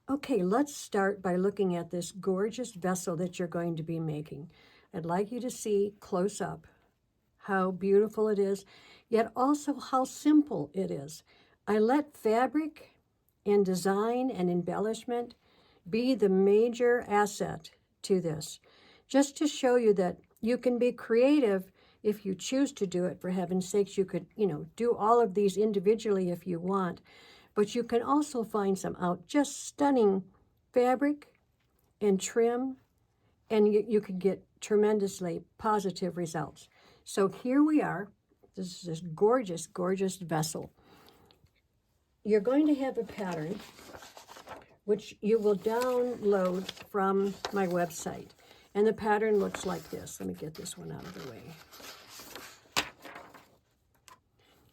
Okay, let's start by looking at this gorgeous vessel that you're going to be making. I'd like you to see close up how beautiful it is, yet also how simple it is. I let fabric and design and embellishment be the major asset to this, just to show you that you can be creative if you choose to do it. For heaven's sakes, you could, do all of these individually if you want, but you can also find some out just stunning fabric and trim, and you can get tremendously positive results. So here we are. This is this gorgeous, gorgeous vessel. You're going to have a pattern which you will download from my website. And the pattern looks like this. Let me get this one out of the way.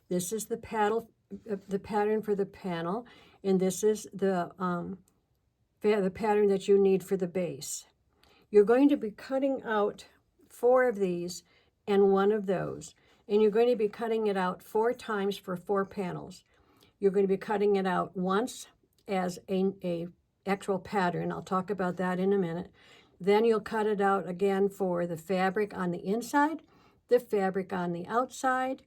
This is the pattern for the panel, and this is the pattern that you need for the base. You're going to be cutting out 4 of these and 1 of those, and you're going to be cutting it out 4 times for 4 panels. You're going to be cutting it out once as a actual pattern. I'll talk about that in a minute. Then you'll cut it out again for the fabric on the inside, the fabric on the outside,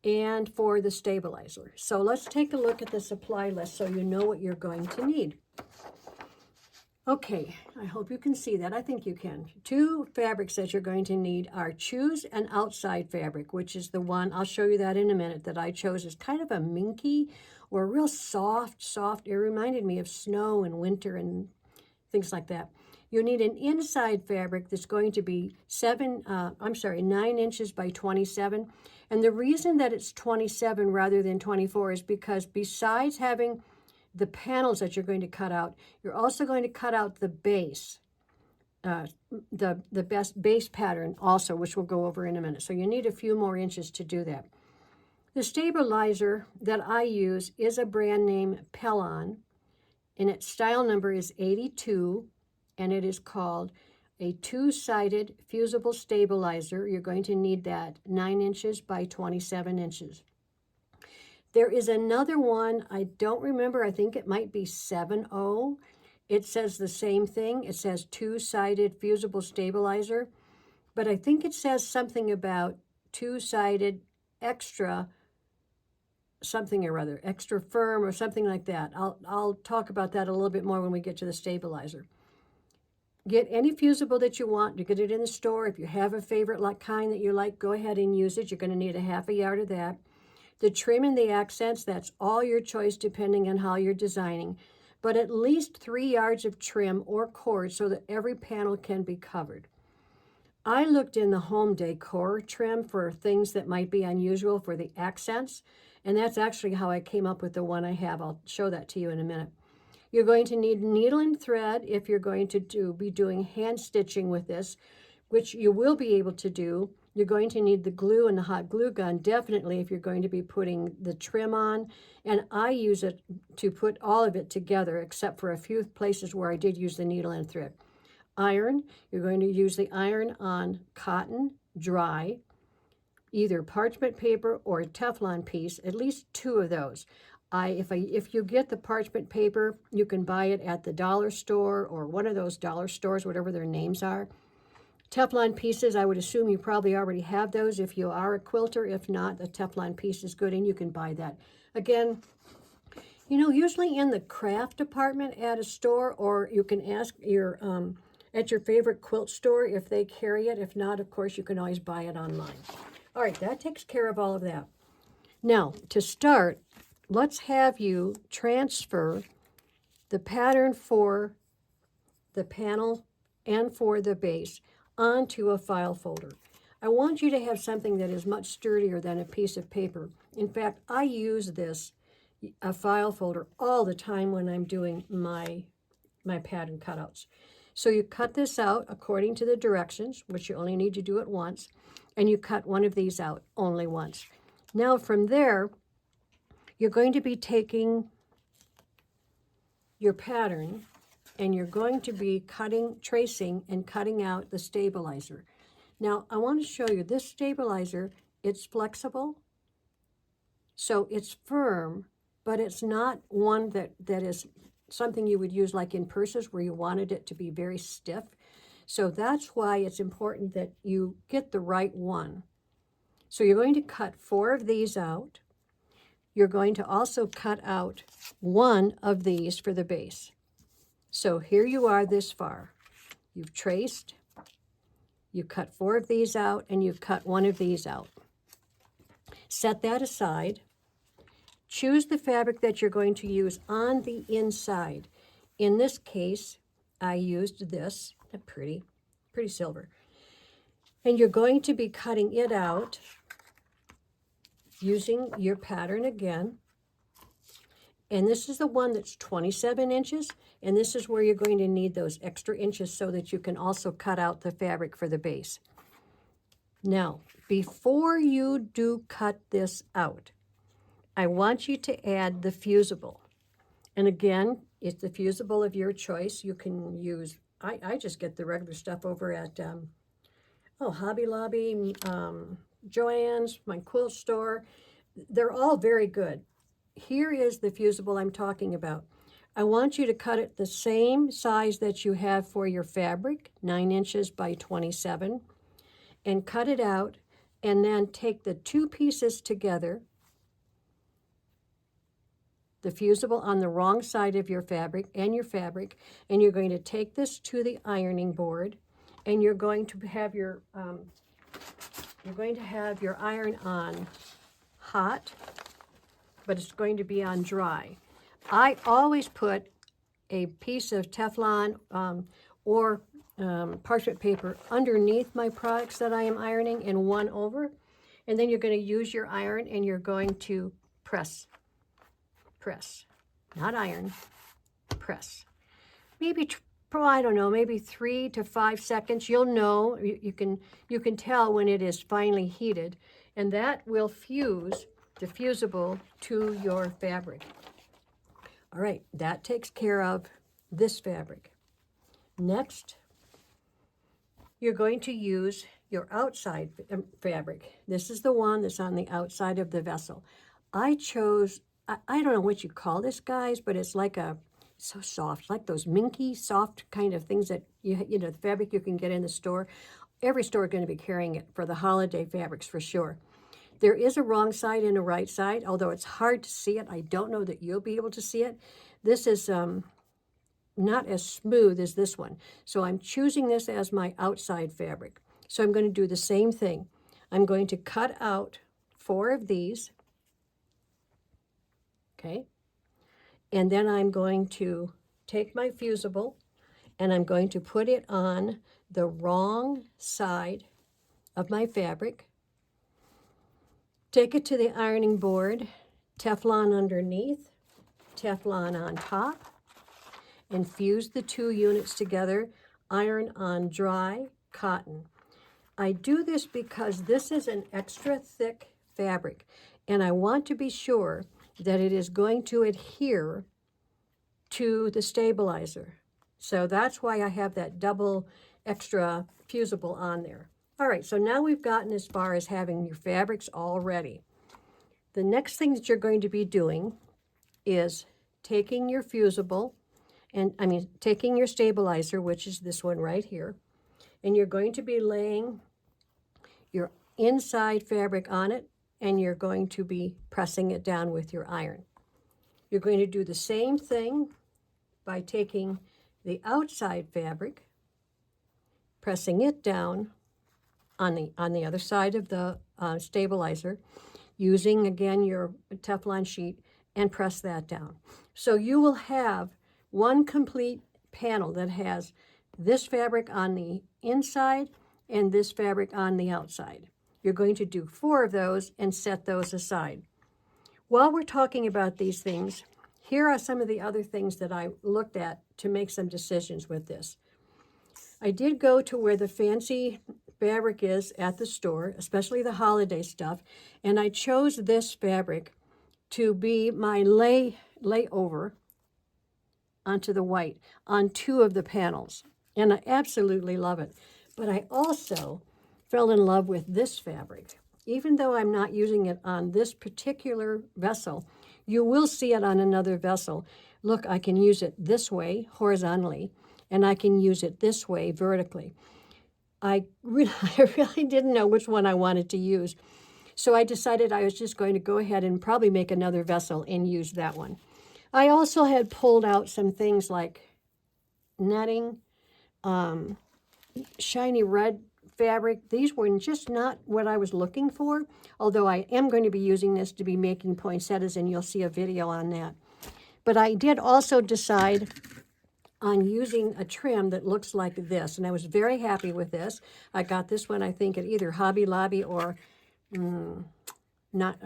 and for the stabilizer. So let's take a look at the supply list so you know what you're going to need. Okay, I hope you can see that. I think you can. 2 fabrics that you're going to need are choose an outside fabric, which is the one, I'll show you that in a minute, that I chose as kind of a minky or real soft. It reminded me of snow and winter and things like that. You need an inside fabric that's going to be 9 inches by 27. And the reason that it's 27 rather than 24 is because besides having the panels that you're going to cut out, you're also going to cut out the base, the best base pattern also, which we'll go over in a minute. So you need a few more inches to do that. The stabilizer that I use is a brand name Pellon, and its style number is 82, and it is called a 2-sided fusible stabilizer. You're going to need that 9 inches by 27 inches. There is another one, I don't remember, I think it might be 7.0. It says the same thing. It says 2-sided fusible stabilizer, but I think it says something about 2-sided extra something or other, extra firm or something like that. I'll talk about that a little bit more when we get to the stabilizer. Get any fusible that you want. You get it in the store. If you have a favorite kind that you like, go ahead and use it. You're going to need a ½ yard of that. The trim and the accents, that's all your choice depending on how you're designing, but at least 3 yards of trim or cord so that every panel can be covered. I looked in the home decor trim for things that might be unusual for the accents, and that's actually how I came up with the one I have. I'll show that to you in a minute. You're going to need needle and thread if you're going to be doing hand stitching with this, which you will be able to do. You're going to need the glue and the hot glue gun, definitely, if you're going to be putting the trim on. And I use it to put all of it together, except for a few places where I did use the needle and thread. Iron, you're going to use the iron on cotton, dry, either parchment paper or a Teflon piece, at least 2 of those. If you get the parchment paper, you can buy it at the dollar store or one of those dollar stores, whatever their names are. Teflon pieces, I would assume you probably already have those if you are a quilter. If not, a Teflon piece is good and you can buy that. Again, usually in the craft department at a store, or you can ask at your favorite quilt store if they carry it. If not, of course, you can always buy it online. All right, that takes care of all of that. Now, to start, let's have you transfer the pattern for the panel and for the base onto a file folder. I want you to have something that is much sturdier than a piece of paper. In fact, I use a file folder all the time when I'm doing my pattern cutouts. So you cut this out according to the directions, which you only need to do it once, and you cut one of these out only once. Now from there, you're going to be taking your pattern and you're going to be tracing and cutting out the stabilizer. Now, I want to show you this stabilizer, it's flexible, so it's firm, but it's not one that is something you would use like in purses where you wanted it to be very stiff. So that's why it's important that you get the right one. So you're going to cut 4 of these out. You're going to also cut out 1 of these for the base. So here you are this far. You've traced, you cut 4 of these out, and you've cut 1 of these out. Set that aside. Choose the fabric that you're going to use on the inside. In this case, I used this, pretty silver. And you're going to be cutting it out using your pattern again. And this is the one that's 27 inches, and this is where you're going to need those extra inches so that you can also cut out the fabric for the base. Now, before you do cut this out, I want you to add the fusible. And again, it's the fusible of your choice. You can use, I just get the regular stuff over at Hobby Lobby, Joann's, my quilt store. They're all very good. Here is the fusible I'm talking about. I want you to cut it the same size that you have for your fabric, 9 inches by 27, and cut it out, and then take the 2 pieces together, the fusible on the wrong side of your fabric, and you're going to take this to the ironing board, and you're going to have your iron on hot, but it's going to be on dry. I always put a piece of Teflon or parchment paper underneath my products that I am ironing and one over, and then you're going to use your iron and you're going to press, not iron, press. Maybe I don't know, maybe 3 to 5 seconds. You'll know, you can tell when it is finally heated, and that will fuse the fusible to your fabric. All right, that takes care of this fabric. Next, you're going to use your outside fabric. This is the one that's on the outside of the vessel. I chose, I don't know what you call this, guys, but it's like so soft, like those minky, soft kind of things that, you know, the fabric you can get in the store. Every store is going to be carrying it for the holiday fabrics for sure. There is a wrong side and a right side, although it's hard to see it. I don't know that you'll be able to see it. This is not as smooth as this one. So I'm choosing this as my outside fabric. So I'm going to do the same thing. I'm going to cut out 4 of these. Okay. And then I'm going to take my fusible and I'm going to put it on the wrong side of my fabric. Take it to the ironing board, Teflon underneath, Teflon on top, and fuse the 2 units together, iron on dry cotton. I do this because this is an extra thick fabric, and I want to be sure that it is going to adhere to the stabilizer. So that's why I have that double extra fusible on there. All right, so now we've gotten as far as having your fabrics all ready. The next thing that you're going to be doing is taking your fusible, taking your stabilizer, which is this one right here, and you're going to be laying your inside fabric on it, and you're going to be pressing it down with your iron. You're going to do the same thing by taking the outside fabric, pressing it down on the other side of the stabilizer, using again your Teflon sheet, and press that down. So you will have one complete panel that has this fabric on the inside and this fabric on the outside. You're going to do 4 of those and set those aside. While we're talking about these things, here are some of the other things that I looked at to make some decisions with this. I did go to where the fancy fabric is at the store, especially the holiday stuff, and I chose this fabric to be my layover onto the white on 2 of the panels, and I absolutely love it. But I also fell in love with this fabric. Even though I'm not using it on this particular vessel, you will see it on another vessel. Look, I can use it this way horizontally, and I can use it this way vertically. I really, I really didn't know which one I wanted to use. So I decided I was just going to go ahead and probably make another vessel and use that one. I also had pulled out some things like netting, shiny red fabric. These were just not what I was looking for, although I am going to be using this to be making poinsettias, and you'll see a video on that. But I did also decide on using a trim that looks like this, and I was very happy with this. I got this one, I think, at either Hobby Lobby or not.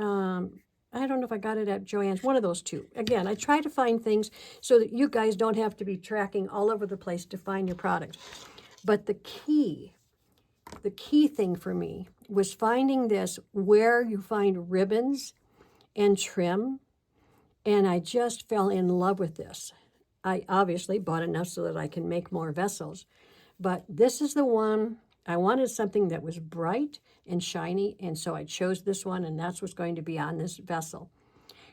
I don't know if I got it at Joann's, one of those two. Again, I try to find things so that you guys don't have to be tracking all over the place to find your products. But the key thing for me was finding this where you find ribbons and trim, and I just fell in love with this. I obviously bought enough so that I can make more vessels, but this is the one. I wanted something that was bright and shiny, and so I chose this one, and that's what's going to be on this vessel.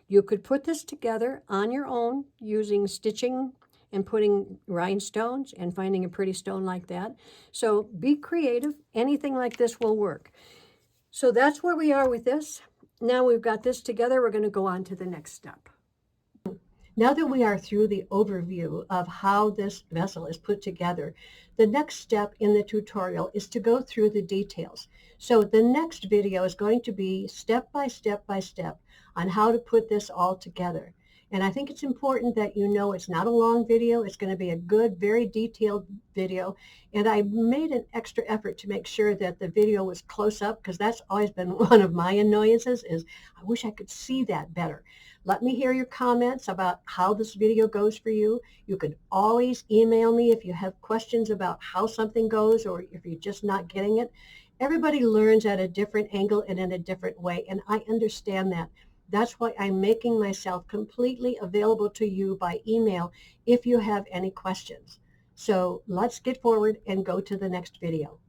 You could put this together on your own using stitching and putting rhinestones and finding a pretty stone like that. So be creative. Anything like this will work. So that's where we are with this. Now we've got this together, we're going to go on to the next step. Now that we are through the overview of how this vessel is put together, the next step in the tutorial is to go through the details. So the next video is going to be step by step on how to put this all together. And I think it's important that you know it's not a long video. It's going to be a good, very detailed video. And I made an extra effort to make sure that the video was close up, because that's always been one of my annoyances, is I wish I could see that better. Let me hear your comments about how this video goes for you. You could always email me if you have questions about how something goes or if you're just not getting it. Everybody learns at a different angle and in a different way, and I understand that. That's why I'm making myself completely available to you by email if you have any questions. So let's get forward and go to the next video.